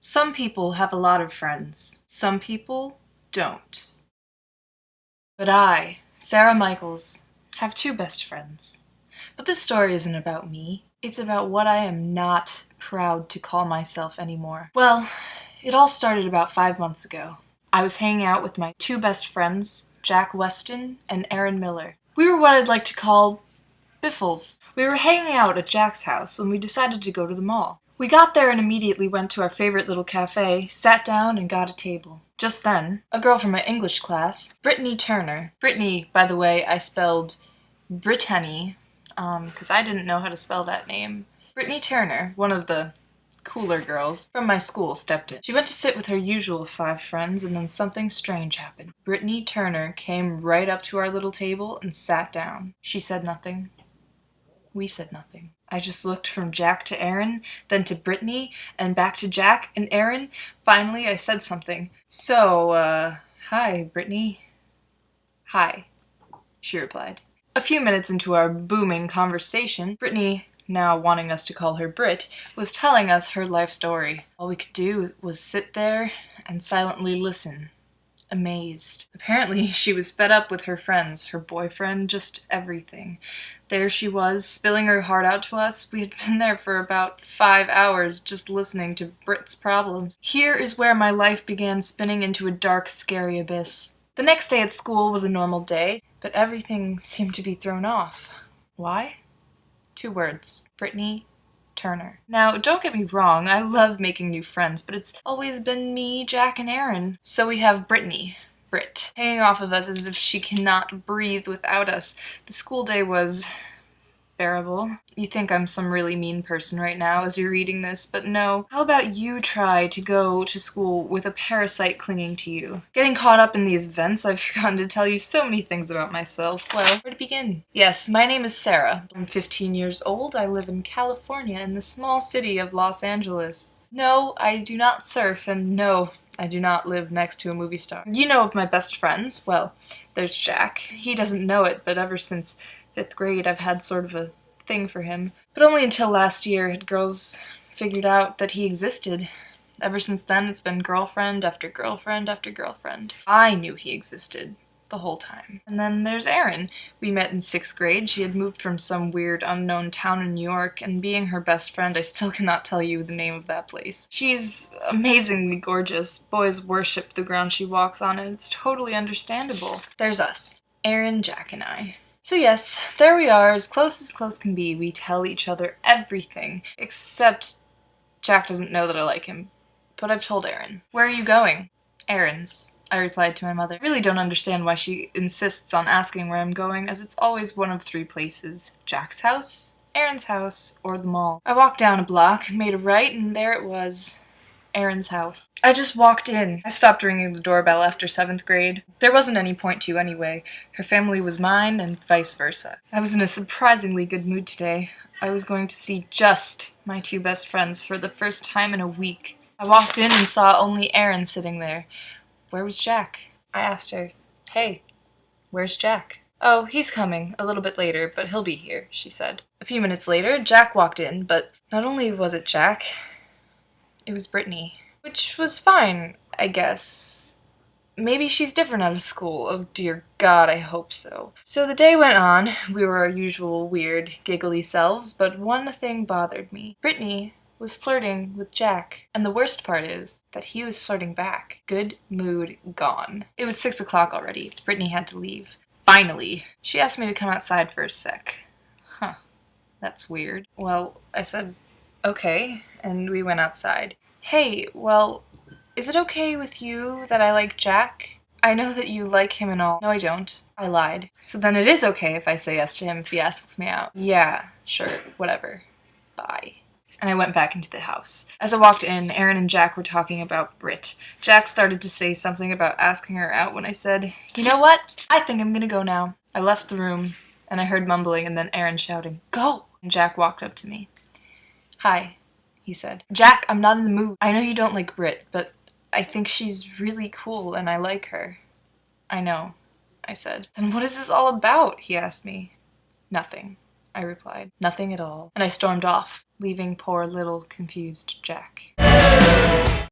Some people have a lot of friends. Some people don't. But I, Sarah Michaels, have two best friends. But this story isn't about me. It's about what I am not proud to call myself anymore. Well, it all started about 5 months ago. I was hanging out with my two best friends, Jack Weston and Aaron Miller. We were what I'd like to call biffles. We were hanging out at Jack's house when we decided to go to the mall. We got there and immediately went to our favorite little cafe, sat down, and got a table. Just then, a girl from my English class, Britanny Turner. Brittany, by the way, I spelled Britanny, because I didn't know how to spell that name. Britanny Turner, one of the cooler girls from my school, stepped in. She went to sit with her usual 5 friends, and then something strange happened. Britanny Turner came right up to our little table and sat down. She said nothing. We said nothing. I just looked from Jack to Aaron, then to Brittany, and back to Jack and Aaron. Finally, I said something. So, hi, Brittany. Hi, she replied. A few minutes into our booming conversation, Brittany, now wanting us to call her Brit, was telling us her life story. All we could do was sit there and silently listen, amazed. Apparently, she was fed up with her friends, her boyfriend, just everything. There she was, spilling her heart out to us. We had been there for about 5 hours just listening to Brit's problems. Here is where my life began spinning into a dark, scary abyss. The next day at school was a normal day, but everything seemed to be thrown off. Why? 2 words. Britanny Turner. Now, don't get me wrong, I love making new friends, but it's always been me, Jack, and Aaron. So we have Brittany, Brit, hanging off of us as if she cannot breathe without us. The school day was bearable. You think I'm some really mean person right now as you're reading this, but no. How about you try to go to school with a parasite clinging to you? Getting caught up in these events, I've forgotten to tell you so many things about myself. Well, where to begin? Yes, my name is Sarah. I'm 15 years old. I live in California in the small city of Los Angeles. No, I do not surf, and no, I do not live next to a movie star. You know of my best friends. Well, there's Jack. He doesn't know it, but ever since 5th grade I've had sort of a thing for him. But only until last year had girls figured out that he existed. Ever since then, it's been girlfriend after girlfriend after girlfriend. I knew he existed the whole time. And then there's Erin. We met in 6th grade. She had moved from some weird unknown town in New York, and being her best friend, I still cannot tell you the name of that place. She's amazingly gorgeous. Boys worship the ground she walks on, and it's totally understandable. There's us. Aaron, Jack, and I. So yes, there we are, as close can be. We tell each other everything, except Jack doesn't know that I like him. But I've told Aaron. Where are you going? Aaron's, I replied to my mother. I really don't understand why she insists on asking where I'm going, as it's always one of 3 places. Jack's house, Aaron's house, or the mall. I walked down a block, made a right, and there it was. Aaron's house. I just walked in. I stopped ringing the doorbell after 7th grade. There wasn't any point to anyway. Her family was mine, and vice versa. I was in a surprisingly good mood today. I was going to see just my 2 best friends for the first time in a week. I walked in and saw only Aaron sitting there. Where was Jack? I asked her, "Hey, where's Jack?" "Oh, he's coming, a little bit later, but he'll be here," she said. A few minutes later, Jack walked in, but not only was it Jack, it was Brittany. Which was fine, I guess. Maybe she's different out of school. Oh dear God, I hope so. So the day went on. We were our usual weird, giggly selves, but one thing bothered me. Brittany was flirting with Jack. And the worst part is that he was flirting back. Good mood gone. It was 6 o'clock already. Brittany had to leave. Finally. She asked me to come outside for a sec. Huh. That's weird. Well, I said, okay, and we went outside. Hey, well, is it okay with you that I like Jack? I know that you like him and all. No, I don't. I lied. So then it is okay if I say yes to him if he asks me out. Yeah, sure, whatever. Bye. And I went back into the house. As I walked in, Aaron and Jack were talking about Brit. Jack started to say something about asking her out when I said, "You know what? I think I'm gonna go now." I left the room, and I heard mumbling and then Aaron shouting, "Go!" And Jack walked up to me. "Hi," he said. "Jack, I'm not in the mood. I know you don't like Brit, but I think she's really cool and I like her." "I know," I said. "Then what is this all about?" he asked me. "Nothing," I replied. "Nothing at all." And I stormed off, leaving poor little confused Jack.